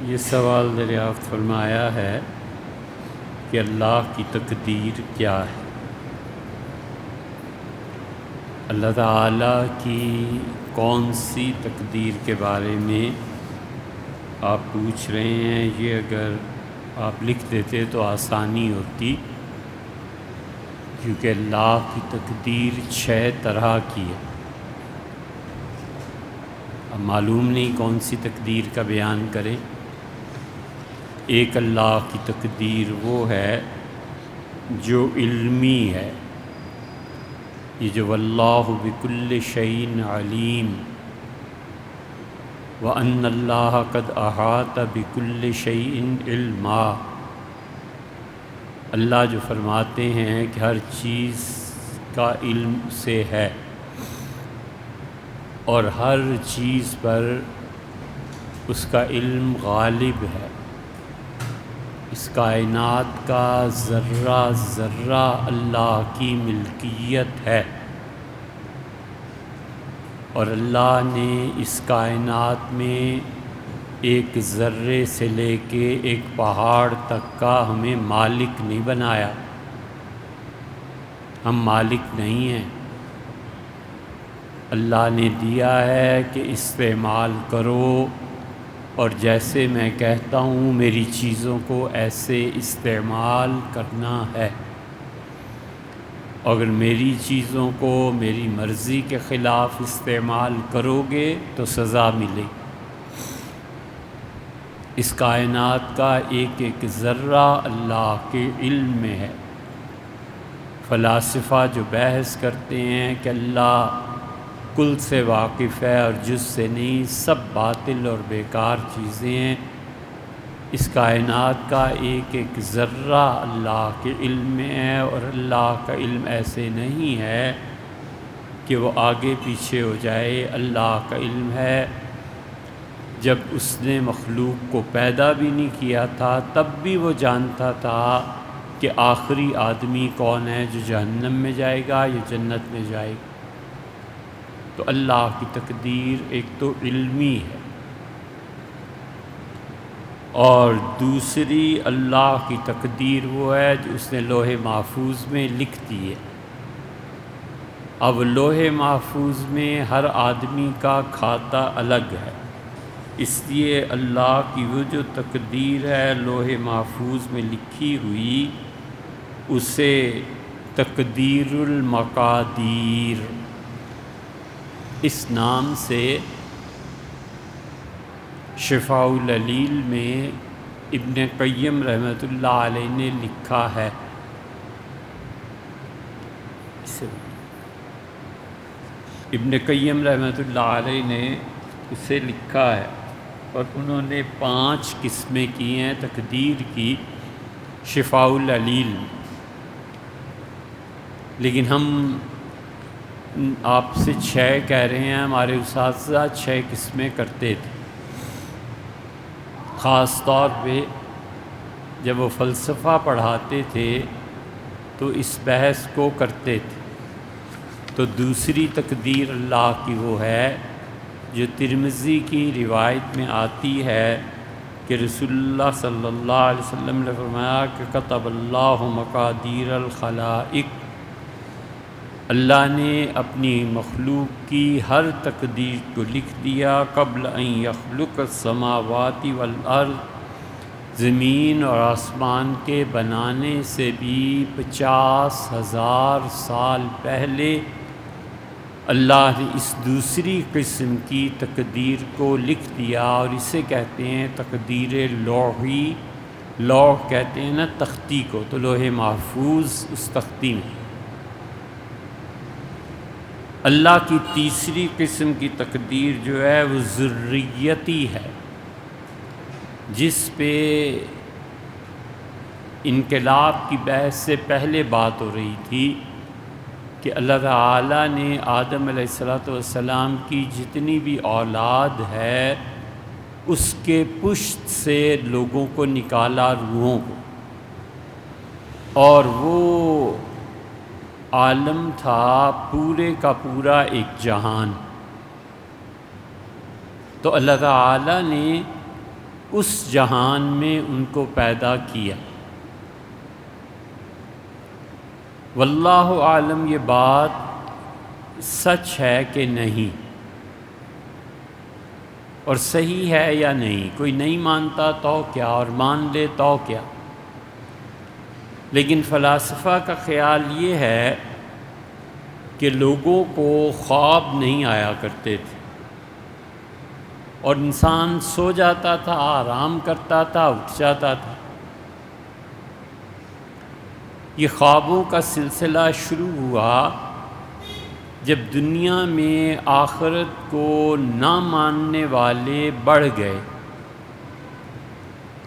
یہ سوال دریافت فرمایا ہے کہ اللہ کی تقدیر کیا ہے؟ اللہ تعالیٰ کی کون سی تقدیر کے بارے میں آپ پوچھ رہے ہیں؟ یہ اگر آپ لکھ دیتے تو آسانی ہوتی، کیونکہ اللہ کی تقدیر 6 طرح کی ہے۔ اب معلوم نہیں کون سی تقدیر کا بیان کریں۔ ایک اللہ کی تقدیر وہ ہے جو علمی ہے، یہ جو واللہ بکل شیء علیم وَأَنَّ اللَّهَ قَدْ أَحَاطَ بِكُلِّ شَيْءٍ عِلْمًا۔ اللہ جو فرماتے ہیں کہ ہر چیز کا علم سے ہے اور ہر چیز پر اس کا علم غالب ہے۔ اس کائنات کا ذرہ ذرہ اللہ کی ملکیت ہے، اور اللہ نے اس کائنات میں ایک ذرے سے لے کے ایک پہاڑ تک کا ہمیں مالک نہیں بنایا۔ ہم مالک نہیں ہیں، اللہ نے دیا ہے کہ استعمال کرو، اور جیسے میں کہتا ہوں میری چیزوں کو ایسے استعمال کرنا ہے۔ اگر میری چیزوں کو میری مرضی کے خلاف استعمال کرو گے تو سزا ملے۔ اس کائنات کا ایک ایک ذرہ اللہ کے علم میں ہے۔ فلاسفہ جو بحث کرتے ہیں کہ اللہ کل سے واقف ہے اور جز سے نہیں، سب باطل اور بیکار چیزیں ہیں۔ اس کائنات کا ایک ایک ذرہ اللہ کے علم میں ہے، اور اللہ کا علم ایسے نہیں ہے کہ وہ آگے پیچھے ہو جائے۔ اللہ کا علم ہے، جب اس نے مخلوق کو پیدا بھی نہیں کیا تھا تب بھی وہ جانتا تھا کہ آخری آدمی کون ہے، جو جہنم میں جائے گا یا جنت میں جائے گا۔ تو اللہ کی تقدیر ایک تو علمی ہے، اور دوسری اللہ کی تقدیر وہ ہے جو اس نے لوح محفوظ میں لکھ دی ہے۔ اب لوح محفوظ میں ہر آدمی کا کھاتا الگ ہے، اس لیے اللہ کی وہ جو تقدیر ہے لوح محفوظ میں لکھی ہوئی، اسے تقدیر المقادیر اس نام سے شفاء العلیل میں ابن قیم رحمۃ اللہ علیہ نے لکھا ہے۔ ابن قیم رحمۃ اللہ علیہ نے اسے لکھا ہے، اور انہوں نے 5 قسمیں کی ہیں تقدیر کی شفاء العلیل میں۔ لیکن ہم آپ سے 6 کہہ رہے ہیں، ہمارے اساتذہ 6 قسمیں کرتے تھے۔ خاص طور پہ جب وہ فلسفہ پڑھاتے تھے تو اس بحث کو کرتے تھے۔ تو دوسری تقدیر اللہ کی وہ ہے جو ترمذی کی روایت میں آتی ہے کہ رسول اللہ صلی اللہ علیہ وسلم نے فرمایا کہ کتب اللہ مقادیر الخلائق، اللہ نے اپنی مخلوق کی ہر تقدیر کو لکھ دیا قبل ان یخلق السماوات والارض، زمین اور آسمان کے بنانے سے بھی 50,000 سال پہلے اللہ نے اس دوسری قسم کی تقدیر کو لکھ دیا، اور اسے کہتے ہیں تقدیر لوحی۔ لوح کہتے ہیں نا تختی کو، تو لوح محفوظ اس تختی میں۔ اللہ کی تیسری قسم کی تقدیر جو ہے وہ ذریتی ہے، جس پہ انقلاب کی بحث سے پہلے بات ہو رہی تھی کہ اللہ تعالیٰ نے آدم علیہ السلام کی جتنی بھی اولاد ہے اس کے پشت سے لوگوں کو نکالا، روحوں کو، اور وہ عالم تھا پورے کا پورا ایک جہان۔ تو اللہ تعالیٰ نے اس جہان میں ان کو پیدا کیا۔ واللہ عالم یہ بات سچ ہے کہ نہیں، اور صحیح ہے یا نہیں۔ کوئی نہیں مانتا تو کیا، اور مان لے تو کیا۔ لیکن فلاسفہ کا خیال یہ ہے کہ لوگوں کو خواب نہیں آیا کرتے تھے، اور انسان سو جاتا تھا، آرام کرتا تھا، اٹھ جاتا تھا۔ یہ خوابوں کا سلسلہ شروع ہوا جب دنیا میں آخرت کو نہ ماننے والے بڑھ گئے،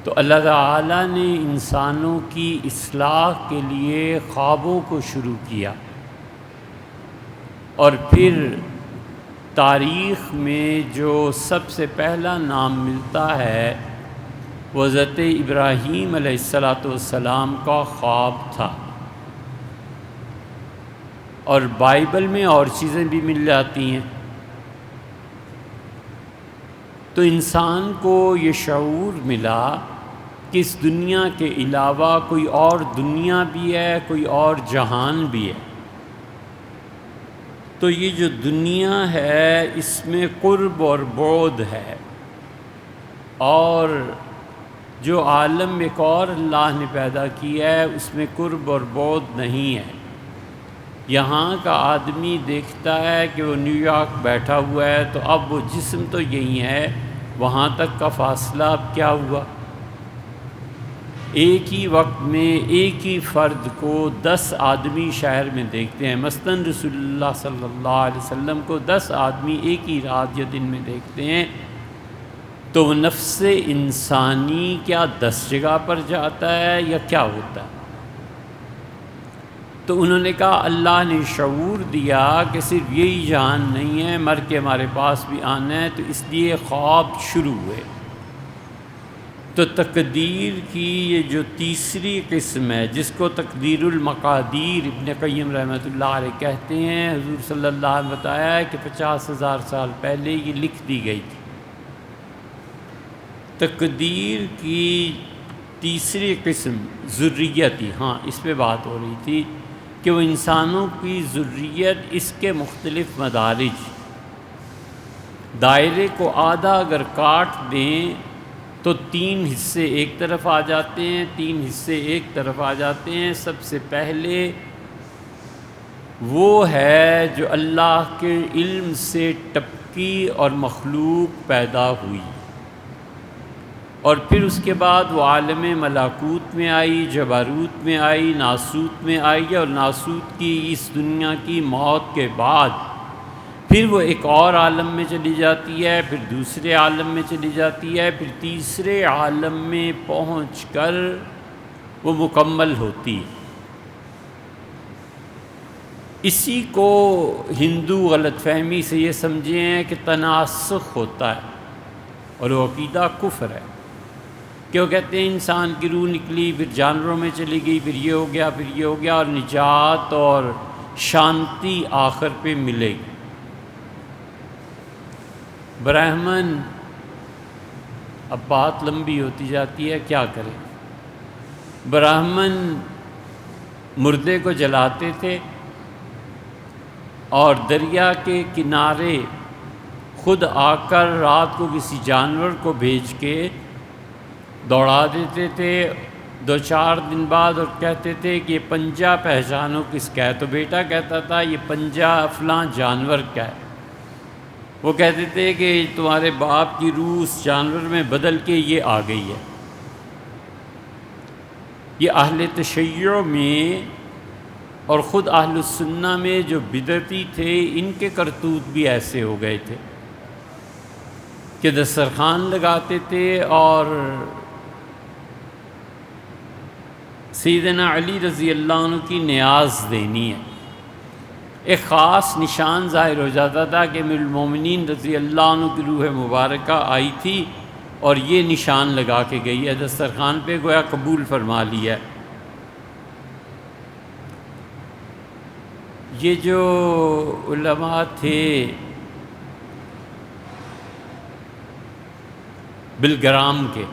تو اللہ تعالیٰ نے انسانوں کی اصلاح کے لیے خوابوں کو شروع کیا، اور پھر تاریخ میں جو سب سے پہلا نام ملتا ہے وہ حضرت ابراہیم علیہ السلام کا خواب تھا۔ اور بائبل میں اور چیزیں بھی مل جاتی ہیں۔ تو انسان کو یہ شعور ملا کہ اس دنیا کے علاوہ کوئی اور دنیا بھی ہے، کوئی اور جہان بھی ہے۔ تو یہ جو دنیا ہے اس میں قرب اور بعد ہے، اور جو عالم ایک اور اللہ نے پیدا کیا ہے اس میں قرب اور بعد نہیں ہے۔ یہاں کا آدمی دیکھتا ہے کہ وہ نیو یارک بیٹھا ہوا ہے، تو اب وہ جسم تو یہی ہے، وہاں تک کا فاصلہ اب کیا ہوا؟ ایک ہی وقت میں ایک ہی فرد کو 10 آدمی شہر میں دیکھتے ہیں۔ مثلاً رسول اللہ صلی اللہ علیہ وسلم کو 10 آدمی ایک ہی رات یا دن میں دیکھتے ہیں، تو وہ نفس انسانی کیا 10 جگہ پر جاتا ہے یا کیا ہوتا ہے؟ تو انہوں نے کہا اللہ نے شعور دیا کہ صرف یہی جہان نہیں ہے، مر کے ہمارے پاس بھی آنا ہے، تو اس لیے خواب شروع ہوئے۔ تو تقدیر کی یہ جو تیسری قسم ہے، جس کو تقدیر المقادیر ابن قیم رحمۃ اللہ علیہ کہتے ہیں، حضور صلی اللہ علیہ وسلم نے بتایا ہے کہ 50,000 سال پہلے یہ لکھ دی گئی تھی۔ تقدیر کی تیسری قسم ذریتی، ہاں اس پہ بات ہو رہی تھی کہ وہ انسانوں کی ذریت، اس کے مختلف مدارج، دائرے کو آدھا اگر کاٹ دیں تو 3 حصے ایک طرف آ جاتے ہیں، 3 حصے ایک طرف آ جاتے ہیں۔ سب سے پہلے وہ ہے جو اللہ کے علم سے ٹپکی اور مخلوق پیدا ہوئی، اور پھر اس کے بعد وہ عالم ملکوت میں آئی، جبروت میں آئی، ناسوت میں آئی، اور ناسوت کی اس دنیا کی موت کے بعد پھر وہ ایک اور عالم میں چلی جاتی ہے، پھر دوسرے عالم میں چلی جاتی ہے، پھر تیسرے عالم میں پہنچ کر وہ مکمل ہوتی ہے۔ اسی کو ہندو غلط فہمی سے یہ سمجھے ہیں کہ تناسخ ہوتا ہے، اور وہ عقیدہ کفر ہے، کہ وہ کہتے ہیں انسان کی روح نکلی، پھر جانوروں میں چلی گئی، پھر یہ ہو گیا، پھر یہ ہو گیا، اور نجات اور شانتی آخر پہ ملے گی۔ برہمن، اب بات لمبی ہوتی جاتی ہے، کیا کریں؟ برہمن مردے کو جلاتے تھے اور دریا کے کنارے خود آ کر رات کو کسی جانور کو بھیج کے دوڑا دیتے تھے 2-4 دن بعد، اور کہتے تھے کہ یہ پنجہ پہچانو کس کا ہے؟ تو بیٹا کہتا تھا یہ پنجہ فلاں جانور کا ہے۔ وہ کہتے تھے کہ تمہارے باپ کی روح اس جانور میں بدل کے یہ آ گئی ہے۔ یہ اہل تشیع میں اور خود اہل السنہ میں جو بدعتی تھے، ان کے کرتوت بھی ایسے ہو گئے تھے کہ دسترخوان لگاتے تھے اور سیدنا علی رضی اللہ عنہ کی نیاز دینی ہے، ایک خاص نشان ظاہر ہو جاتا تھا کہ امیر المومنین رضی اللہ عنہ کی روح مبارکہ آئی تھی اور یہ نشان لگا کے گئی ہے دسترخوان پہ، گویا قبول فرما لیا ہے۔ یہ جو علماء تھے بلگرام کے،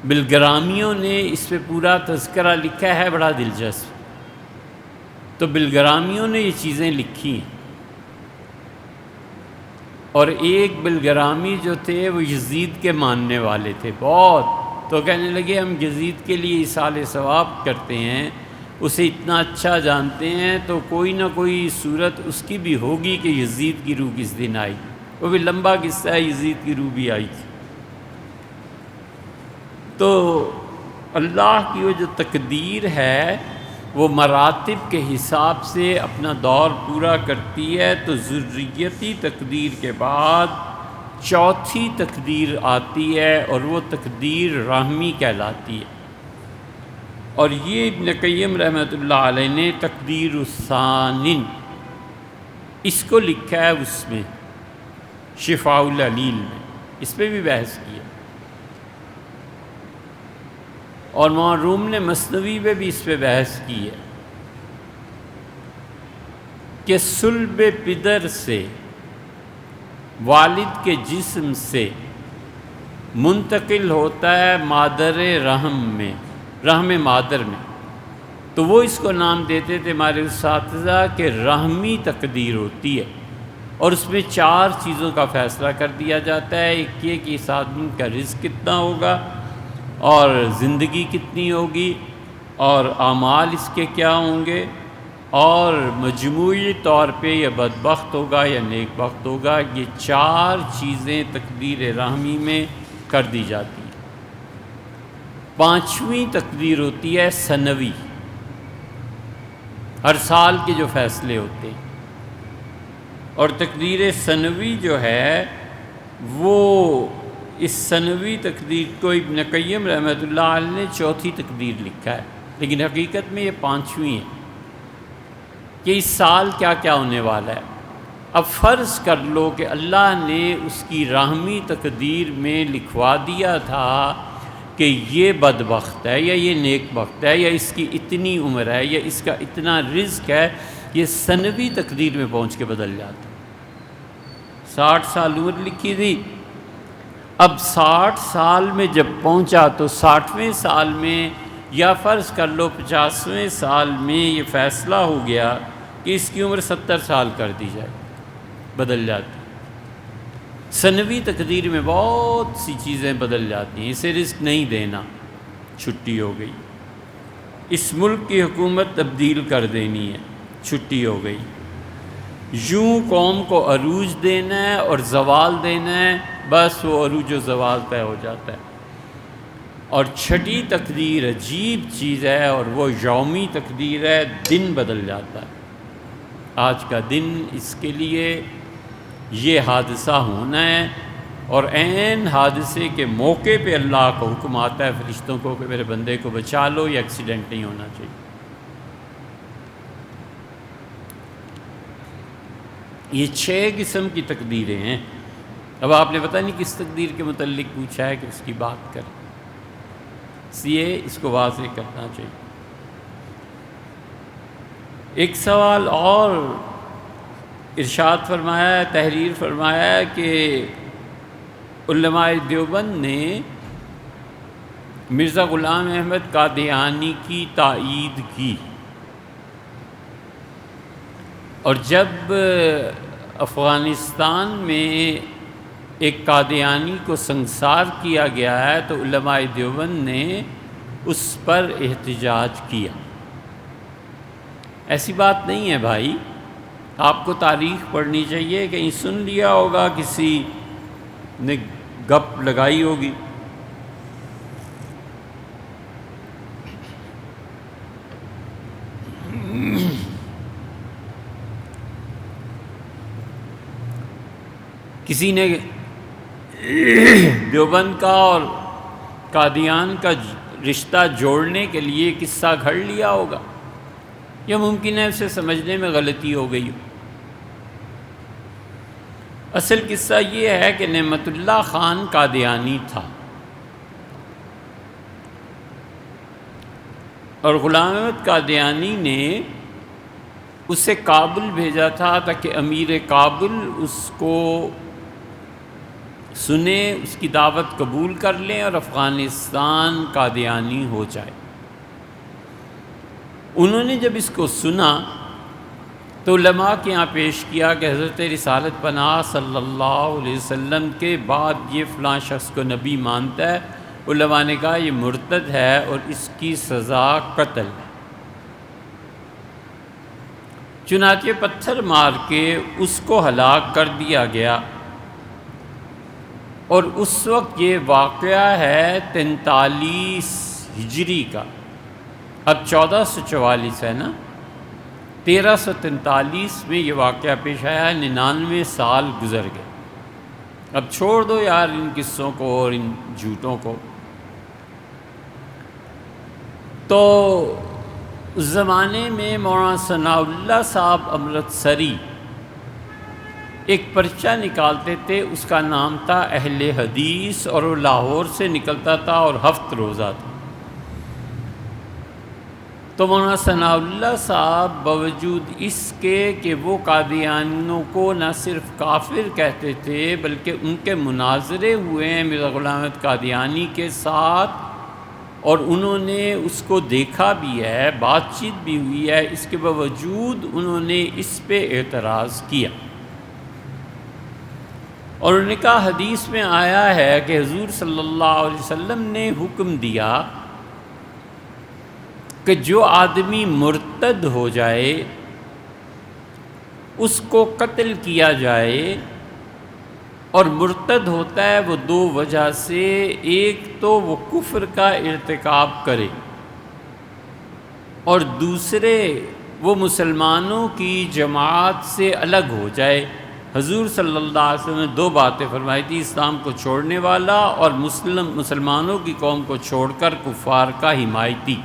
بلگرامیوں نے اس پہ پورا تذکرہ لکھا ہے، بڑا دلچسپ۔ تو بلگرامیوں نے یہ چیزیں لکھی ہیں، اور ایک بلگرامی جو تھے وہ یزید کے ماننے والے تھے بہت، تو کہنے لگے ہم یزید کے لیے ایصال ثواب کرتے ہیں، اسے اتنا اچھا جانتے ہیں، تو کوئی نہ کوئی صورت اس کی بھی ہوگی کہ یزید کی روح کس دن آئی۔ وہ بھی لمبا قصہ ہے، یزید کی روح بھی آئی تھی۔ تو اللہ کی وہ جو تقدیر ہے وہ مراتب کے حساب سے اپنا دور پورا کرتی ہے۔ تو ذریتی تقدیر کے بعد چوتھی تقدیر آتی ہے، اور وہ تقدیر رحمی کہلاتی ہے، اور یہ ابن قیم رحمۃ اللہ علیہ نے تقدیر الثانن اس کو لکھا ہے، اس میں شفاء العلیل میں اس پہ بھی بحث کی ہے، اور مولانا روم نے مثنوی پہ بھی اس پہ بحث کی ہے کہ صلب پدر سے، والد کے جسم سے منتقل ہوتا ہے مادر رحم میں، رحم مادر میں، تو وہ اس کو نام دیتے تھے ہمارے اساتذہ کہ رحمی تقدیر ہوتی ہے، اور اس میں 4 چیزوں کا فیصلہ کر دیا جاتا ہے۔ ایک یہ کہ اس آدمی کا رزق کتنا ہوگا، اور زندگی کتنی ہوگی، اور اعمال اس کے کیا ہوں گے، اور مجموعی طور پہ یہ بدبخت ہوگا یا نیک بخت ہوگا۔ یہ 4 چیزیں تقدیر رحمی میں کر دی جاتی ہیں۔ 5ویں تقدیر ہوتی ہے سنوی، ہر سال کے جو فیصلے ہوتے ہیں، اور تقدیر سنوی جو ہے وہ اس سنوی تقدیر کو ابن قیم رحمۃ اللہ علیہ نے چوتھی تقدیر لکھا ہے، لیکن حقیقت میں یہ 5ویں ہے کہ اس سال کیا کیا ہونے والا ہے۔ اب فرض کر لو کہ اللہ نے اس کی رحمی تقدیر میں لکھوا دیا تھا کہ یہ بدبخت ہے، یا یہ نیک بخت ہے، یا اس کی اتنی عمر ہے، یا اس کا اتنا رزق ہے، یہ سنوی تقدیر میں پہنچ کے بدل جاتا ہے۔ 60 سال عمر لکھی تھی، اب 60 سال میں جب پہنچا تو 60ویں سال میں، یا فرض کر لو 50ویں سال میں یہ فیصلہ ہو گیا کہ اس کی عمر 70 سال کر دی جائے، بدل جاتی۔ سنوی تقدیر میں بہت سی چیزیں بدل جاتی ہیں۔ اسے رزق نہیں دینا، چھٹی ہو گئی۔ اس ملک کی حکومت تبدیل کر دینی ہے، چھٹی ہو گئی۔ یوں قوم کو عروج دینا ہے اور زوال دینا ہے، بس وہ عروج و زوال طے ہو جاتا ہے۔ اور 6ٹھی تقدیر عجیب چیز ہے، اور وہ یومی تقدیر ہے، دن بدل جاتا ہے۔ آج کا دن اس کے لیے یہ حادثہ ہونا ہے، اور عین حادثے کے موقع پہ اللہ کا حکم آتا ہے فرشتوں کو کہ میرے بندے کو بچا لو، یہ ایکسیڈنٹ نہیں ہونا چاہیے۔ یہ 6 قسم کی تقدیریں ہیں۔ اب آپ نے پتہ نہیں کس تقدیر کے متعلق پوچھا ہے کہ اس کی بات کریں، اس لیے اس کو واضح کرنا چاہیے۔ ایک سوال اور ارشاد فرمایا ہے، تحریر فرمایا ہے کہ علماء دیوبند نے مرزا غلام احمد قادیانی کی تائید کی، اور جب افغانستان میں ایک قادیانی کو سنسار کیا گیا ہے تو علماء دیوبند نے اس پر احتجاج کیا۔ ایسی بات نہیں ہے بھائی، آپ کو تاریخ پڑھنی چاہیے، کہیں سن لیا ہوگا، کسی نے گپ لگائی ہوگی۔ کسی نے دیوبند کا اور قادیان کا رشتہ جوڑنے کے لیے قصہ گھڑ لیا ہوگا، یا ممکن ہے اسے سمجھنے میں غلطی ہو گئی ہو۔ اصل قصہ یہ ہے کہ نعمت اللہ خان قادیانی تھا، اور غلام احمد قادیانی نے اسے کابل بھیجا تھا تاکہ امیر کابل اس کو سنیں، اس کی دعوت قبول کر لیں اور افغانستان قادیانی ہو جائے۔ انہوں نے جب اس کو سنا تو علماء کے یہاں پیش کیا کہ حضرت رسالت پناہ صلی اللہ علیہ وسلم کے بعد یہ فلاں شخص کو نبی مانتا ہے۔ علماء نے کہا یہ مرتد ہے اور اس کی سزا قتل ہے۔ چنانچہ پتھر مار کے اس کو ہلاک کر دیا گیا، اور اس وقت یہ واقعہ ہے 43 ہجری کا۔ اب 1444 ہے نا، 1343 میں یہ واقعہ پیش آیا ہے، 99 سال گزر گئے۔ اب چھوڑ دو یار ان قصوں کو اور ان جھوٹوں کو۔ تو اس زمانے میں مولانا ثناء اللہ صاحب امرتسری ایک پرچہ نکالتے تھے، اس کا نام تھا اہل حدیث، اور وہ لاہور سے نکلتا تھا اور 7 روزہ تھا۔ تو مولانا ثناء اللہ صاحب باوجود اس کے کہ وہ قادیانیوں کو نہ صرف کافر کہتے تھے بلکہ ان کے مناظرے ہوئے ہیں مرزا غلام احمد قادیانی کے ساتھ، اور انہوں نے اس کو دیکھا بھی ہے، بات چیت بھی ہوئی ہے، اس کے باوجود انہوں نے اس پہ اعتراض کیا، اور انہوں نے کہا حدیث میں آیا ہے کہ حضور صلی اللہ علیہ وسلم نے حکم دیا کہ جو آدمی مرتد ہو جائے اس کو قتل کیا جائے، اور مرتد ہوتا ہے وہ 2 وجہ سے، ایک تو وہ کفر کا ارتکاب کرے، اور دوسرے وہ مسلمانوں کی جماعت سے الگ ہو جائے۔ حضور صلی اللہ علیہ وسلم نے 2 باتیں فرمائی تھی، اسلام کو چھوڑنے والا اور مسلمانوں کی قوم کو چھوڑ کر کفار کا حمایتی۔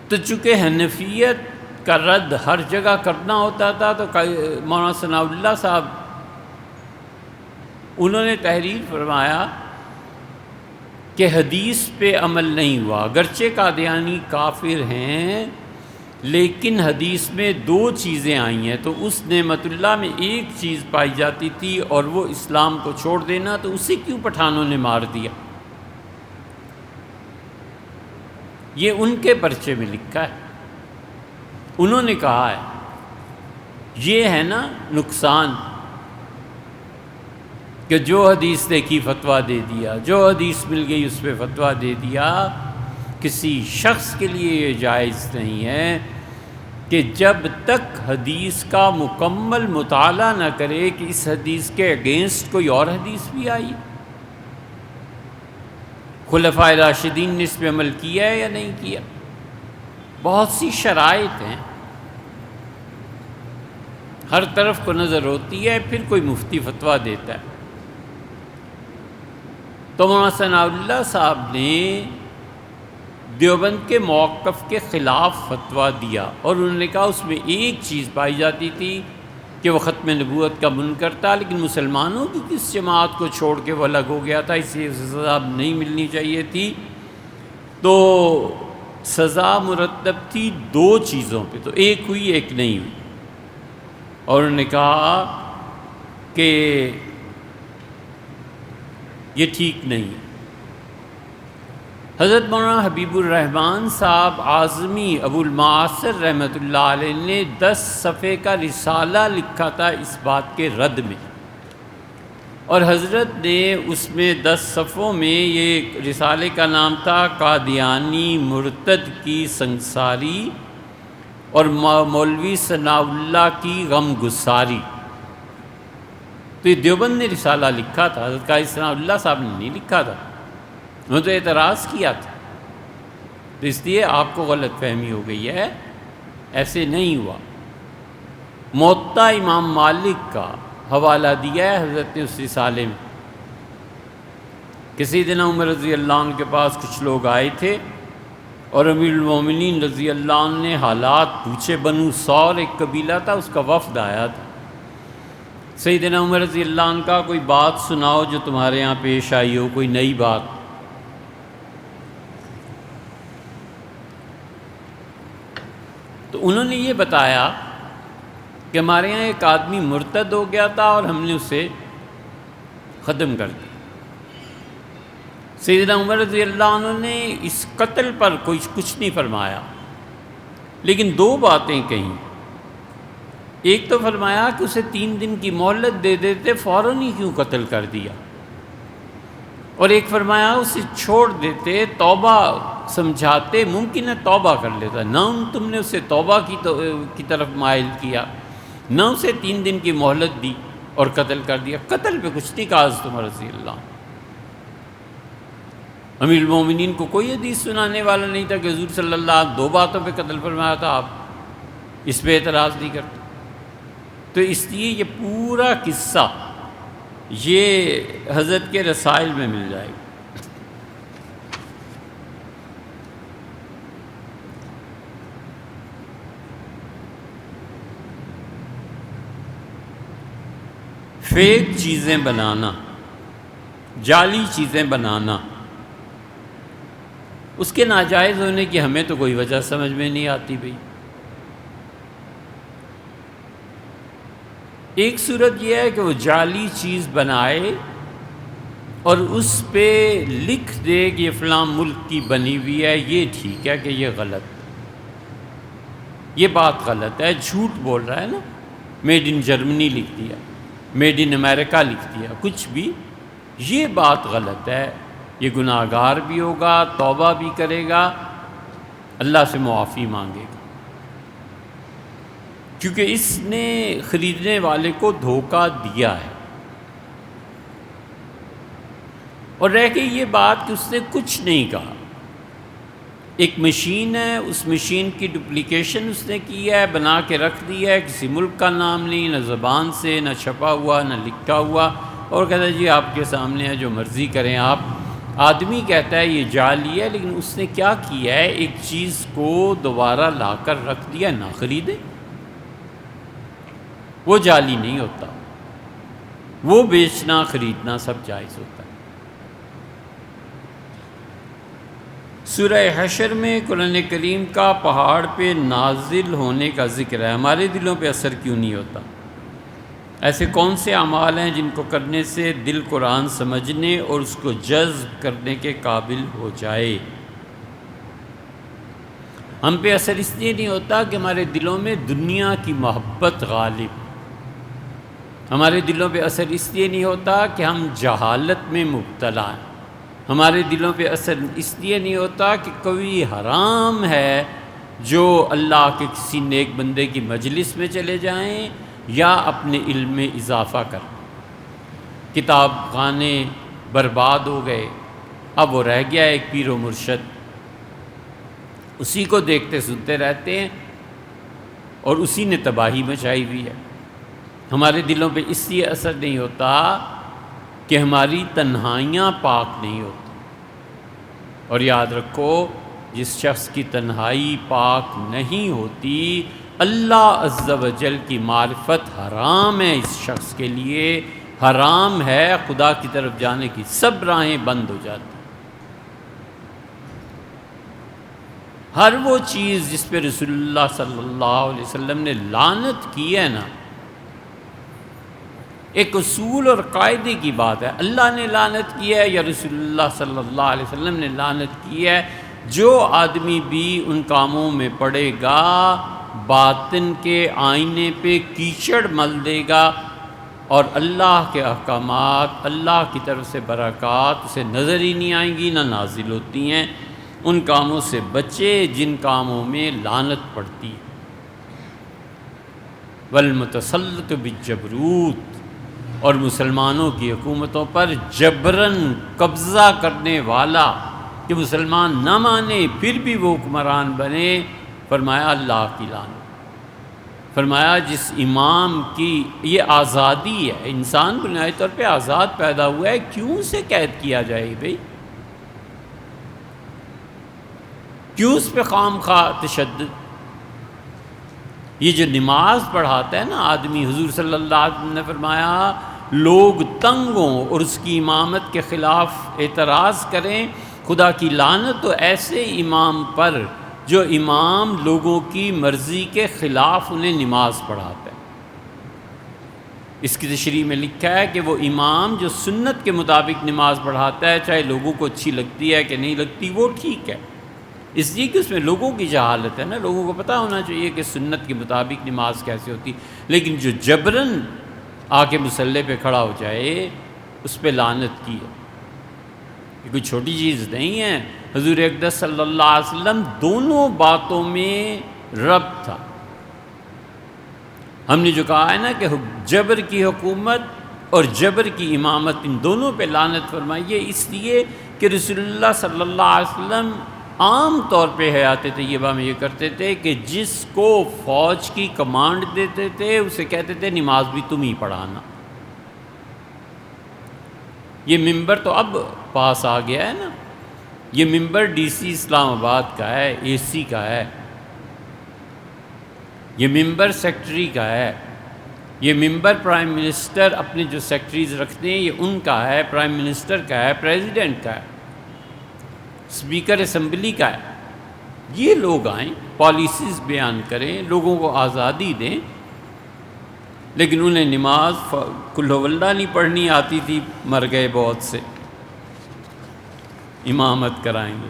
تو چونکہ حنفیت کا رد ہر جگہ کرنا ہوتا تھا تو مولانا ثناء اللہ صاحب انہوں نے تحریر فرمایا کہ حدیث پہ عمل نہیں ہوا، اگرچہ قادیانی کافر ہیں لیکن حدیث میں 2 چیزیں آئی ہیں، تو اس نعمت اللہ میں ایک چیز پائی جاتی تھی اور وہ اسلام کو چھوڑ دینا، تو اسے کیوں پٹھانوں نے مار دیا؟ یہ ان کے پرچے میں لکھا ہے، انہوں نے کہا ہے۔ یہ ہے نا نقصان کہ جو حدیث دیکھی فتویٰ دے دیا، جو حدیث مل گئی اس پہ فتویٰ دے دیا۔ کسی شخص کے لیے یہ جائز نہیں ہے کہ جب تک حدیث کا مکمل مطالعہ نہ کرے کہ اس حدیث کے اگینسٹ کوئی اور حدیث بھی آئی۔ خلفائے راشدین نے اس پہ عمل کیا ہے یا نہیں کیا؟ بہت سی شرائط ہیں، ہر طرف کو نظر ہوتی ہے، پھر کوئی مفتی فتویٰ دیتا ہے۔ تو مولانا ثناء اللہ صاحب نے دیوبند کے موقف کے خلاف فتویٰ دیا، اور انہوں نے کہا اس میں ایک چیز پائی جاتی تھی کہ وہ ختم نبوت کا منکر تھا، لیکن مسلمانوں کی کس جماعت کو چھوڑ کے وہ الگ ہو گیا تھا، اس لیے سزا نہیں ملنی چاہیے تھی۔ تو سزا مرتب تھی 2 چیزوں پہ، تو ایک ہوئی ایک نہیں ہوئی، اور انہوں نے کہا کہ یہ ٹھیک نہیں۔ حضرت مولانا حبیب الرحمن صاحب اعظمی ابو المعاصر رحمۃ اللہ علیہ نے 10 صفحے کا رسالہ لکھا تھا اس بات کے رد میں، اور حضرت نے اس میں 10 صفحوں میں یہ رسالے کا نام تھا قادیانی مرتد کی سنگساری اور مولوی ثناء اللہ کی غم گساری۔ تو یہ دیوبند نے رسالہ لکھا تھا، حضرت قاری ثناء اللہ صاحب نے نہیں لکھا تھا، انہوں نے تو اعتراض کیا تھا۔ تو اس لیے آپ کو غلط فہمی ہو گئی ہے، ایسے نہیں ہوا۔ موطا امام مالک کا حوالہ دیا ہے حضرت نے اس رسالے میں۔ کسی دن عمر رضی اللہ عنہ کے پاس کچھ لوگ آئے تھے، اور امیر المومنین رضی اللہ عنہ نے حالات پوچھے۔ بنو سور ایک قبیلہ تھا، اس کا وفد آیا تھا۔ سیدنا عمر رضی اللہ عنہ کا کوئی بات سناؤ جو تمہارے یہاں پیش آئی ہو، کوئی نئی بات۔ تو انہوں نے یہ بتایا کہ ہمارے یہاں ایک آدمی مرتد ہو گیا تھا اور ہم نے اسے ختم کر دیا۔ سیدنا عمر رضی اللہ عنہ نے اس قتل پر کچھ نہیں فرمایا، لیکن دو باتیں کہیں۔ ایک تو فرمایا کہ اسے 3 دن کی مہلت دے دیتے، فوراً ہی کیوں قتل کر دیا، اور ایک فرمایا اسے چھوڑ دیتے، توبہ سمجھاتے، ممکن ہے توبہ کر لیتا، نہ تم نے اسے توبہ کی طرف مائل کیا، نہ اسے 3 دن کی مہلت دی اور قتل کر دیا۔ قتل پہ کچھ نہیں کہا حضرت عمر رضی اللہ عنہ۔ امیر المومنین کو کوئی حدیث سنانے والا نہیں تھا کہ حضور صلی اللہ علیہ وسلم 2 باتوں پہ قتل فرمایا تھا، آپ اس پہ اعتراض نہیں کرتے۔ تو اس لیے یہ پورا قصہ یہ حضرت کے رسائل میں مل جائے گا۔ فیک چیزیں بنانا، جعلی چیزیں بنانا، اس کے ناجائز ہونے کی ہمیں تو کوئی وجہ سمجھ میں نہیں آتی بھئی۔ ایک صورت یہ ہے کہ وہ جعلی چیز بنائے اور اس پہ لکھ دے کہ یہ فلاں ملک کی بنی ہوئی ہے، یہ ٹھیک ہے کہ یہ غلط، یہ بات غلط ہے، جھوٹ بول رہا ہے نا، میڈ ان جرمنی لکھ دیا، میڈ ان امریکہ لکھ دیا، کچھ بھی، یہ بات غلط ہے، یہ گناہ گار بھی ہوگا، توبہ بھی کرے گا، اللہ سے معافی مانگے گا، کیونکہ اس نے خریدنے والے کو دھوکہ دیا ہے۔ اور رہ گئی یہ بات کہ اس نے کچھ نہیں کہا، ایک مشین ہے، اس مشین کی ڈپلیکیشن اس نے کی ہے، بنا کے رکھ دی ہے، کسی ملک کا نام نہیں، نہ زبان سے، نہ چھپا ہوا، نہ لکھا ہوا، اور کہتا ہے جی آپ کے سامنے ہے، جو مرضی کریں آپ۔ آدمی کہتا ہے یہ جعلی ہے، لیکن اس نے کیا کیا ہے، ایک چیز کو دوبارہ لا کر رکھ دیا، نہ خریدے، وہ جعلی نہیں ہوتا، وہ بیچنا خریدنا سب جائز ہوتا ہے۔ سورہ حشر میں قرآن کریم کا پہاڑ پہ نازل ہونے کا ذکر ہے، ہمارے دلوں پہ اثر کیوں نہیں ہوتا؟ ایسے کون سے اعمال ہیں جن کو کرنے سے دل قرآن سمجھنے اور اس کو جذب کرنے کے قابل ہو جائے؟ ہم پہ اثر اس لیے نہیں ہوتا کہ ہمارے دلوں میں دنیا کی محبت غالب، ہمارے دلوں پہ اثر اس لیے نہیں ہوتا کہ ہم جہالت میں مبتلا ہیں، ہمارے دلوں پہ اثر اس لیے نہیں ہوتا کہ کوئی حرام ہے جو اللہ کے کسی نیک بندے کی مجلس میں چلے جائیں یا اپنے علم میں اضافہ کر، کتاب خانے برباد ہو گئے، اب وہ رہ گیا ایک پیر و مرشد، اسی کو دیکھتے سنتے رہتے ہیں اور اسی نے تباہی مچائی ہوئی ہے۔ ہمارے دلوں پہ اس لیے اثر نہیں ہوتا کہ ہماری تنہائیاں پاک نہیں ہوتی، اور یاد رکھو جس شخص کی تنہائی پاک نہیں ہوتی، اللہ عز و جل کی معرفت حرام ہے، اس شخص کے لیے حرام ہے، خدا کی طرف جانے کی سب راہیں بند ہو جاتی۔ ہر وہ چیز جس پہ رسول اللہ صلی اللہ علیہ وسلم نے لعنت کی ہے نا، ایک اصول اور قاعدے کی بات ہے، اللہ نے لعنت کی ہے یا رسول اللہ صلی اللہ علیہ وسلم نے لعنت کی ہے، جو آدمی بھی ان کاموں میں پڑے گا باطن کے آئینے پہ کیچڑ مل دے گا، اور اللہ کے احکامات، اللہ کی طرف سے برکات اسے نظر ہی نہیں آئیں گی، نہ نازل ہوتی ہیں۔ ان کاموں سے بچے جن کاموں میں لعنت پڑتی ہے۔ والمتسلط بالجبروت، اور مسلمانوں کی حکومتوں پر جبراً قبضہ کرنے والا، کہ مسلمان نہ مانے پھر بھی وہ حکمران بنے، فرمایا اللہ کی لعنت۔ فرمایا جس امام کی یہ آزادی ہے، انسان بنیادی طور پہ آزاد پیدا ہوا ہے، کیوں اسے قید کیا جائے بھئی؟ کیوں اس پہ خام خواہ تشدد؟ یہ جو نماز پڑھاتا ہے نا آدمی، حضور صلی اللہ علیہ وسلم نے فرمایا لوگ تنگ ہوں اور اس کی امامت کے خلاف اعتراض کریں، خدا کی لعنت تو ایسے امام پر جو امام لوگوں کی مرضی کے خلاف انہیں نماز پڑھاتا ہے۔ اس کی تشریح میں لکھا ہے کہ وہ امام جو سنت کے مطابق نماز پڑھاتا ہے، چاہے لوگوں کو اچھی لگتی ہے کہ نہیں لگتی، وہ ٹھیک ہے، اس لیے کہ اس میں لوگوں کی جہالت ہے نا، لوگوں کو پتہ ہونا چاہیے کہ سنت کے مطابق نماز کیسے ہوتی، لیکن جو جبراً آ کے مصلی پہ کھڑا ہو جائے اس پہ لعنت کی ہے۔ یہ کوئی چھوٹی چیز نہیں ہے۔ حضور اقدس صلی اللہ علیہ وسلم دونوں باتوں میں رب تھا۔ ہم نے جو کہا ہے نا کہ جبر کی حکومت اور جبر کی امامت، ان دونوں پہ لعنت فرمائیے، اس لیے کہ رسول اللہ صلی اللہ علیہ وسلم عام طور پہ حیات طیبہ میں یہ کرتے تھے کہ جس کو فوج کی کمانڈ دیتے تھے اسے کہتے تھے نماز بھی تم ہی پڑھانا۔ یہ ممبر تو اب پاس آ گیا ہے نا، یہ ممبر ڈی سی اسلام آباد کا ہے، اے سی کا ہے، یہ ممبر سیکٹری کا ہے، یہ ممبر پرائم منسٹر اپنے جو سیکٹریز رکھتے ہیں یہ ان کا ہے، پرائم منسٹر کا ہے، پریزیڈنٹ کا ہے، اسپیکر اسمبلی کا ہے۔ یہ لوگ آئیں، پالیسیز بیان کریں، لوگوں کو آزادی دیں، لیکن انہیں نماز قل ہو اللہ نہیں پڑھنی آتی تھی، مر گئے بہت سے، امامت کرائیں گے۔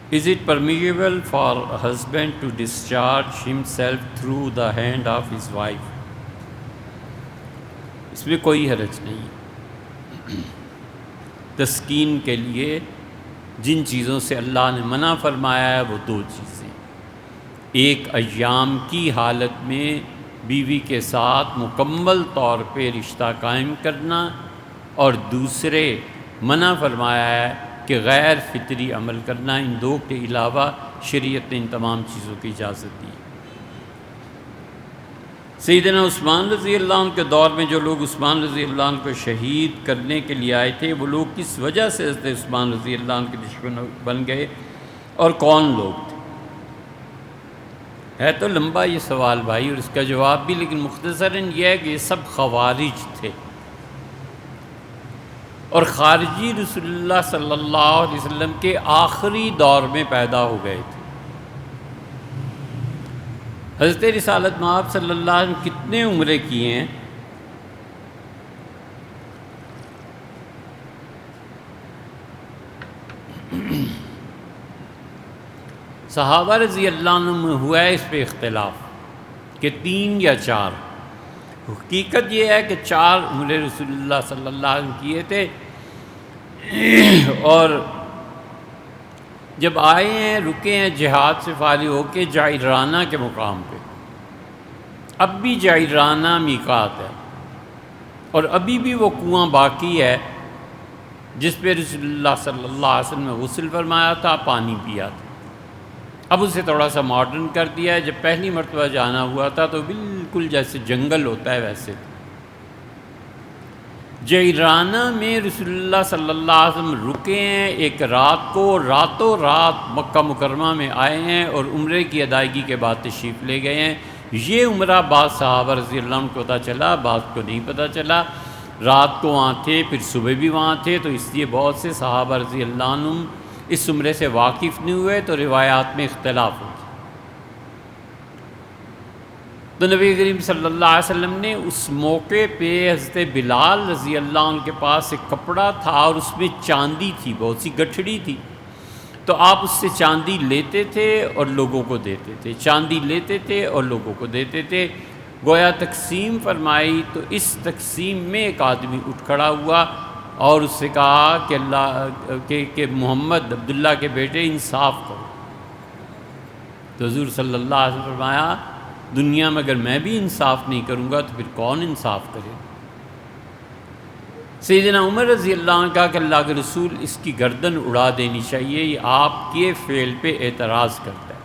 Is it permissible for a husband to discharge himself through the hand of his wife؟ اس میں کوئی حرج نہیں۔ تسکین کے لیے جن چیزوں سے اللہ نے منع فرمایا ہے وہ دو چیزیں، ایک ایام کی حالت میں بیوی کے ساتھ مکمل طور پہ رشتہ قائم کرنا، اور دوسرے منع فرمایا ہے کہ غیر فطری عمل کرنا۔ ان دو کے علاوہ شریعت نے ان تمام چیزوں کی اجازت دی۔ سیدنا عثمان رضی اللہ عنہ کے دور میں جو لوگ عثمان رضی اللہ عنہ کو شہید کرنے کے لیے آئے تھے، وہ لوگ کس وجہ سے حضرت عثمان رضی اللہ عنہ کے دشمن بن گئے اور کون لوگ تھے؟ ہے تو لمبا یہ سوال بھائی، اور اس کا جواب بھی، لیکن مختصراً یہ ہے کہ یہ سب خوارج تھے، اور خارجی رسول اللہ صلی اللہ علیہ وسلم کے آخری دور میں پیدا ہو گئے تھے۔ حضرت رسالت مآب صلی اللہ علیہ وسلم کتنے عمرے کیے ہیں؟ صحابہ رضی اللہ عنہ میں ہوا ہے اس پہ اختلاف کہ 3 یا 4۔ حقیقت یہ ہے کہ 4 عمرے رسول اللہ صلی اللہ علیہ وسلم کیے تھے، اور جب آئے ہیں رکے ہیں جہاد سے فارغ ہو کے جعرانہ کے مقام پہ، اب بھی جعرانہ میقات ہے، اور ابھی بھی وہ کنواں باقی ہے جس پہ رسول اللہ صلی اللہ علیہ وسلم نے غسل فرمایا تھا، پانی پیا تھا۔ اب اسے تھوڑا سا ماڈرن کر دیا ہے، جب پہلی مرتبہ جانا ہوا تھا تو بالکل جیسے جنگل ہوتا ہے ویسے تھا۔ جعرانہ میں رسول اللہ صلی اللہ علیہ وسلم رکے ہیں ایک رات کو، راتوں رات مکہ مکرمہ میں آئے ہیں اور عمرے کی ادائیگی کے بعد تشریف لے گئے ہیں۔ یہ عمرہ بعض صحابہ رضی اللہ عنہ کو پتہ چلا، بعض کو نہیں پتہ چلا، رات کو وہاں تھے پھر صبح بھی وہاں تھے، تو اس لیے بہت سے صحابہ رضی اللہ عنہ اس عمرے سے واقف نہیں ہوئے، تو روایات میں اختلاف ہو گیا۔ تو نبی کریم صلی اللہ علیہ وسلم نے اس موقع پہ حضرت بلال رضی اللہ عنہ کے پاس ایک کپڑا تھا اور اس میں چاندی تھی، بہت سی گٹھڑی تھی، تو آپ اس سے چاندی لیتے تھے اور لوگوں کو دیتے تھے، چاندی لیتے تھے اور لوگوں کو دیتے تھے۔ گویا تقسیم فرمائی تو اس تقسیم میں ایک آدمی اٹھ کھڑا ہوا اور اس سے کہا کہ کہ محمد عبداللہ کے بیٹے انصاف کرو۔ تو حضور صلی اللہ علیہ وسلم فرمایا دنیا میں اگر میں بھی انصاف نہیں کروں گا تو پھر کون انصاف کرے؟ سیدنا عمر رضی اللہ عنہ کہا کہ اللہ کے رسول اس کی گردن اڑا دینی چاہیے، یہ آپ کے فعل پہ اعتراض کرتا ہے۔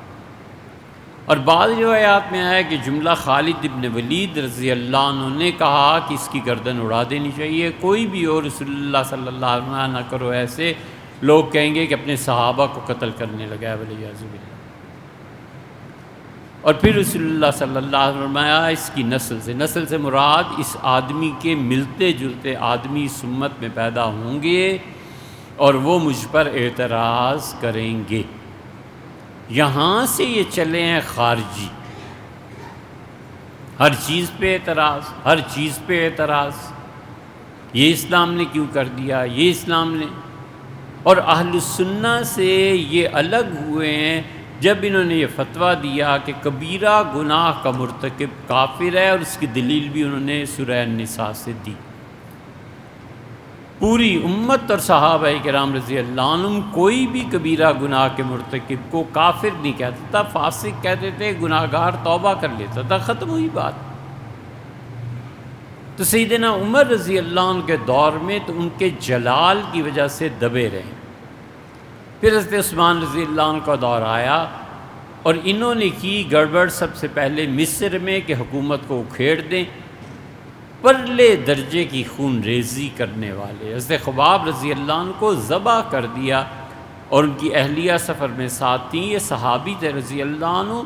اور بعض روایات میں آیا کہ جملہ خالد ابن ولید رضی اللہ عنہ نے کہا کہ اس کی گردن اڑا دینی چاہیے، کوئی بھی ہو رسول اللہ صلی اللہ علیہ وسلم نہ کرو ایسے، لوگ کہیں گے کہ اپنے صحابہ کو قتل کرنے لگا ہے ولیعذ باللہ۔ اور پھر رسول اللہ صلی اللہ علیہ وسلم فرمایا اس کی نسل سے مراد اس آدمی کے ملتے جلتے آدمی اس امت میں پیدا ہوں گے اور وہ مجھ پر اعتراض کریں گے۔ یہاں سے یہ چلے ہیں خارجی، ہر چیز پہ اعتراض، ہر چیز پہ اعتراض، یہ اسلام نے کیوں کر دیا، یہ اسلام نے۔ اور اہل السنہ سے یہ الگ ہوئے ہیں جب انہوں نے یہ فتویٰ دیا کہ کبیرہ گناہ کا مرتکب کافر ہے، اور اس کی دلیل بھی انہوں نے سورہ النساء سے دی۔ پوری امت اور صحابہ کرام رضی اللہ عنہم کوئی بھی کبیرہ گناہ کے مرتکب کو کافر نہیں کہتا تھا، فاسق کہتے تھے، گناہ گار توبہ کر لیتا تھا، ختم ہوئی بات۔ تو سیدنا عمر رضی اللہ عنہ کے دور میں تو ان کے جلال کی وجہ سے دبے رہے۔ پھر حضرت عثمان رضی اللہ عنہ کا دور آیا اور انہوں نے کی گڑبڑ سب سے پہلے مصر میں کہ حکومت کو اکھیڑ دیں۔ پرلے درجے کی خون ریزی کرنے والے حضرت خباب رضی اللہ عنہ کو ذبح کر دیا، اور ان کی اہلیہ سفر میں ساتھ تھیں، یہ صحابی تھے رضی اللہ عنہ،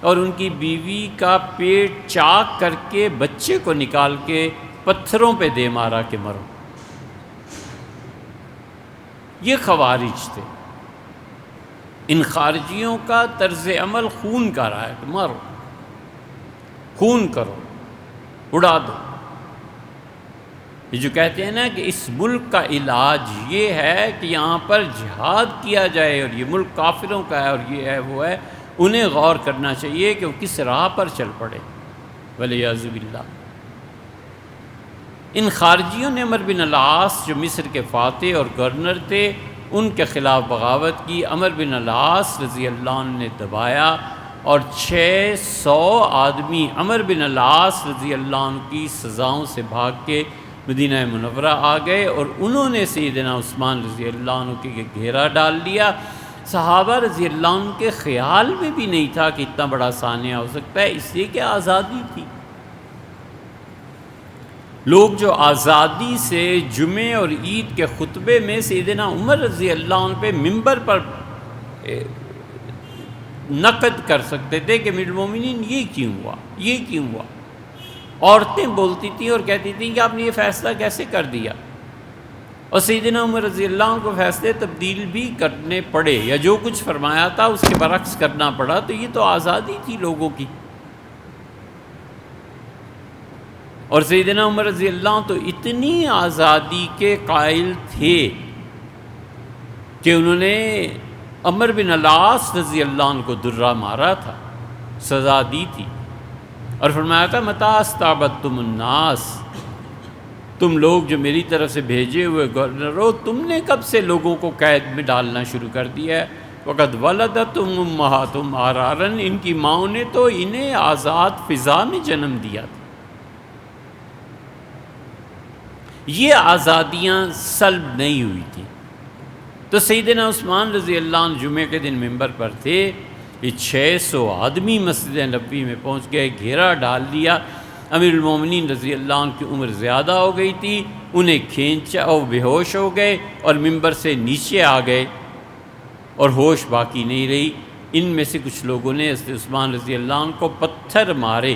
اور ان کی بیوی کا پیٹ چاک کر کے بچے کو نکال کے پتھروں پہ دے مارا کہ مرو۔ یہ خوارج تھے۔ ان خارجیوں کا طرز عمل خون کا رہا ہے کہ مارو، خون کرو، اڑا دو۔ یہ جو کہتے ہیں نا کہ اس ملک کا علاج یہ ہے کہ یہاں پر جہاد کیا جائے، اور یہ ملک کافروں کا ہے، اور یہ ہے وہ ہے، انہیں غور کرنا چاہیے کہ وہ کس راہ پر چل پڑے، والعیاذ باللہ۔ ان خارجیوں نے عمر بن العاص جو مصر کے فاتح اور گورنر تھے، ان کے خلاف بغاوت کی۔ عمر بن العاص رضی اللہ عنہ نے دبایا، اور 600 آدمی عمر بن العاص رضی اللہ عنہ کی سزاؤں سے بھاگ کے مدینہ منورہ آ گئے، اور انہوں نے سیدنا عثمان رضی اللہ عنہ کے گھیرا ڈال لیا۔ صحابہ رضی اللہ عنہ کے خیال میں بھی نہیں تھا کہ اتنا بڑا سانحہ ہو سکتا ہے، اس لیے کہ آزادی تھی۔ لوگ جو آزادی سے جمعے اور عید کے خطبے میں سیدنا عمر رضی اللہ عنہ پہ ممبر پر نقد کر سکتے تھے کہ امیر المومنین یہ کیوں ہوا، یہ کیوں ہوا۔ عورتیں بولتی تھیں اور کہتی تھیں کہ آپ نے یہ فیصلہ کیسے کر دیا، اور سیدنا عمر رضی اللہ عنہ کو فیصلے تبدیل بھی کرنے پڑے، یا جو کچھ فرمایا تھا اس کے برعکس کرنا پڑا۔ تو یہ تو آزادی تھی لوگوں کی۔ اور سیدنا عمر رضی اللہ عنہ تو اتنی آزادی کے قائل تھے کہ انہوں نے عمر بن العاص رضی اللہ عنہ کو درہ مارا تھا، سزا دی تھی، اور فرمایا تھا متى استعبدتم الناس، تم لوگ جو میری طرف سے بھیجے ہوئے گورنر ہو، تم نے کب سے لوگوں کو قید میں ڈالنا شروع کر دیا ہے؟ وقد ولدتم امہاتم احرارا، ان کی ماؤں نے تو انہیں آزاد فضا میں جنم دیا تھا۔ یہ آزادیاں سلب نہیں ہوئی تھیں۔ تو سیدنا عثمان رضی اللہ عنہ جمعے کے دن ممبر پر تھے، یہ 600 آدمی مسجد نبوی میں پہنچ گئے، گھیرا ڈال دیا۔ امیر المومنین رضی اللہ عنہ کی عمر زیادہ ہو گئی تھی، انہیں کھینچا اور بے ہوش ہو گئے، اور ممبر سے نیچے آ گئے، اور ہوش باقی نہیں رہی۔ ان میں سے کچھ لوگوں نے حضرت عثمان رضی اللہ عنہ کو پتھر مارے۔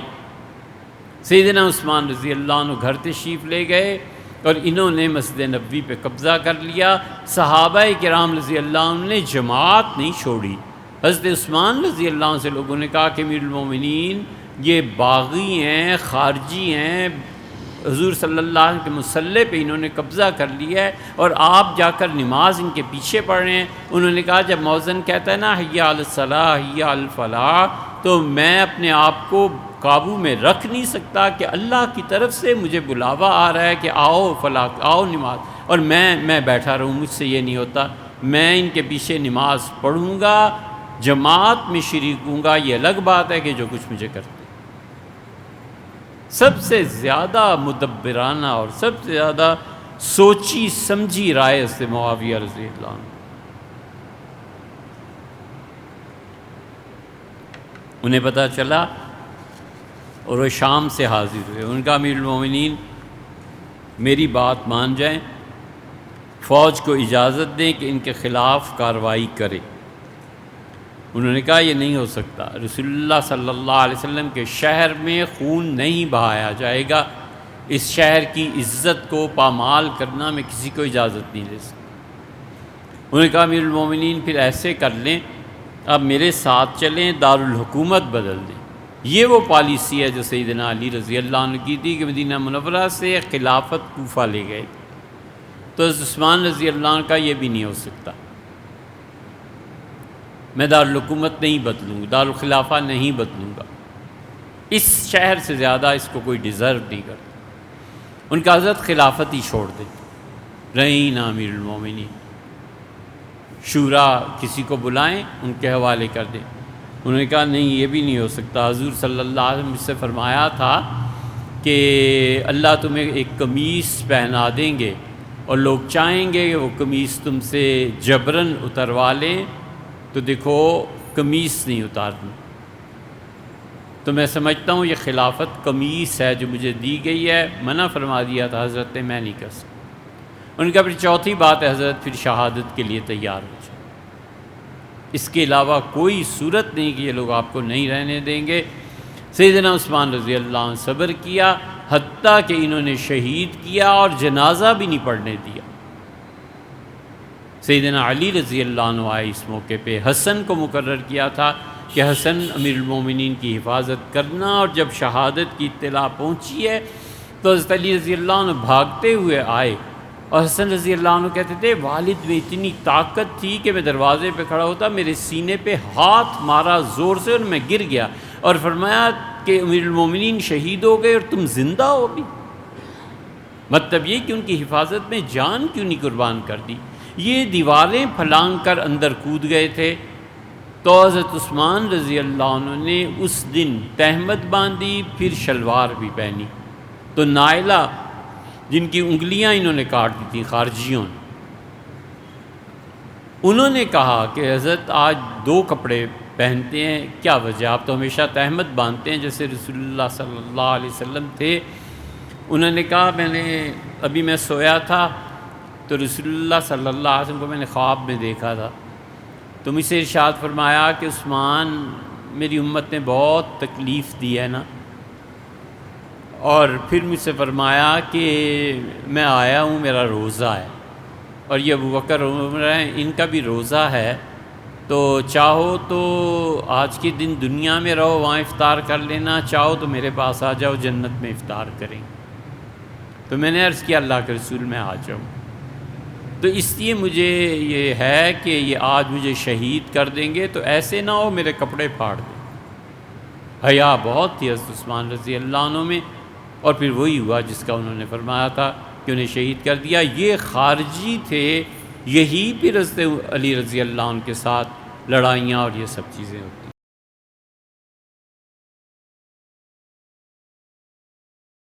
سیدنا عثمان رضی اللہ عنہ گھر تشریف لے گئے، اور انہوں نے مسجد نبوی پہ قبضہ کر لیا۔ صحابہ کرام رضی اللہ عنہ نے جماعت نہیں چھوڑی۔ حضرت عثمان رضی اللہ عنہ سے لوگوں نے کہا کہ امیر المومنین یہ باغی ہیں، خارجی ہیں، حضور صلی اللہ علیہ وسلم کے مصلی پہ انہوں نے قبضہ کر لیا ہے، اور آپ جا کر نماز ان کے پیچھے پڑھ رہے ہیں۔ انہوں نے کہا جب مؤذن کہتا ہے نا حی علی الصلاح حی علی الفلاح، تو میں اپنے آپ کو قابو میں رکھ نہیں سکتا کہ اللہ کی طرف سے مجھے بلاوا آ رہا ہے کہ آؤ فلاح، آؤ نماز، اور میں بیٹھا رہوں، مجھ سے یہ نہیں ہوتا۔ میں ان کے پیچھے نماز پڑھوں گا، جماعت میں شریک ہوں گا، یہ الگ بات ہے کہ جو کچھ مجھے کرتے۔ سب سے زیادہ مدبرانہ اور سب سے زیادہ سوچی سمجھی رائے سے معاویہ رضی اللہ عنہ۔ انہیں پتہ چلا اور وہ شام سے حاضر ہوئے۔ ان کا امیر المومنین میری بات مان جائیں، فوج کو اجازت دیں کہ ان کے خلاف کارروائی کرے۔ انہوں نے کہا یہ نہیں ہو سکتا، رسول اللہ صلی اللہ علیہ وسلم کے شہر میں خون نہیں بہایا جائے گا، اس شہر کی عزت کو پامال کرنا میں کسی کو اجازت نہیں دے سکتا۔ انہوں نے کہا امیر المومنین پھر ایسے کر لیں، اب میرے ساتھ چلیں، دارالحکومت بدل دیں۔ یہ وہ پالیسی ہے جو سیدنا علی رضی اللہ عنہ کی تھی کہ مدینہ منورہ سے خلافت کوفہ لے گئے، تو حضرت عثمان رضی اللہ عنہ کا یہ بھی نہیں ہو سکتا، میں دارالحکومت نہیں بدلوں گا، دارالخلافہ نہیں بدلوں گا، اس شہر سے زیادہ اس کو کوئی ڈیزرو نہیں کرتا۔ ان کا حضرت خلافت ہی چھوڑ دیتے، رہی نا امیر المومنین، شورا کسی کو بلائیں ان کے حوالے کر دیں۔ انہوں نے کہا نہیں یہ بھی نہیں ہو سکتا، حضور صلی اللہ علیہ وسلم سے فرمایا تھا کہ اللہ تمہیں ایک قمیص پہنا دیں گے اور لوگ چاہیں گے کہ وہ قمیص تم سے جبراً اتروا لیں، تو دیکھو قمیص نہیں اتارنا۔ تو میں سمجھتا ہوں یہ خلافت قمیص ہے جو مجھے دی گئی ہے، منع فرما دیا تھا حضرت نے، میں نہیں کر سکتا۔ ان کا پھر چوتھی بات ہے حضرت پھر شہادت کے لیے تیار ہو جائے، اس کے علاوہ کوئی صورت نہیں کہ یہ لوگ آپ کو نہیں رہنے دیں گے۔ سیدنا عثمان رضی اللہ عنہ صبر کیا، حتیٰ کہ انہوں نے شہید کیا اور جنازہ بھی نہیں پڑھنے دیا۔ سیدنا علی رضی اللہ عنہ آئے اس موقع پہ، حسن کو مقرر کیا تھا کہ حسن امیر المومنین کی حفاظت کرنا، اور جب شہادت کی اطلاع پہنچی ہے تو حضرت علی رضی اللہ عنہ بھاگتے ہوئے آئے، اور حسن رضی اللہ عنہ کہتے تھے والد میں اتنی طاقت تھی کہ میں دروازے پہ کھڑا ہوتا، میرے سینے پہ ہاتھ مارا زور سے اور میں گر گیا، اور فرمایا کہ امیر المومنین شہید ہو گئے اور تم زندہ ہو بھی۔ مطلب یہ کہ ان کی حفاظت میں جان کیوں نہیں قربان کر دی۔ یہ دیواریں پھلانگ کر اندر کود گئے تھے، تو حضرت عثمان رضی اللہ عنہ نے اس دن تہمت باندھی، پھر شلوار بھی پہنی۔ تو نائلہ جن کی انگلیاں انہوں نے کاٹ دی تھیں خارجیوں نے، انہوں نے کہا کہ حضرت آج 2 کپڑے پہنتے ہیں، کیا وجہ؟ آپ تو ہمیشہ تہمت باندھتے ہیں جیسے رسول اللہ صلی اللہ علیہ وسلم تھے۔ انہوں نے کہا ابھی میں سویا تھا تو رسول اللہ صلی اللہ علیہ وسلم کو میں نے خواب میں دیکھا تھا، تو مجھ سے ارشاد فرمایا کہ عثمان میری امت نے بہت تکلیف دی ہے نا، اور پھر مجھ سے فرمایا کہ میں آیا ہوں، میرا روزہ ہے، اور یہ ابوبکر عمر ہیں ان کا بھی روزہ ہے، تو چاہو تو آج کے دن دنیا میں رہو، وہاں افطار کر لینا، چاہو تو میرے پاس آ جاؤ، جنت میں افطار کریں۔ تو میں نے عرض کیا اللہ کے رسول میں آ جاؤں، تو اس لیے مجھے یہ ہے کہ یہ آج مجھے شہید کر دیں گے تو ایسے نہ ہو میرے کپڑے پھاڑ دیں۔ حیا بہت تھی حضرت عثمان رضی اللہ عنہ میں، اور پھر وہی ہوا جس کا انہوں نے فرمایا تھا کہ انہیں شہید کر دیا۔ یہ خارجی تھے، یہی پھر حضرت علی رضی اللہ عنہ کے ساتھ لڑائیاں اور یہ سب چیزیں ہوتی۔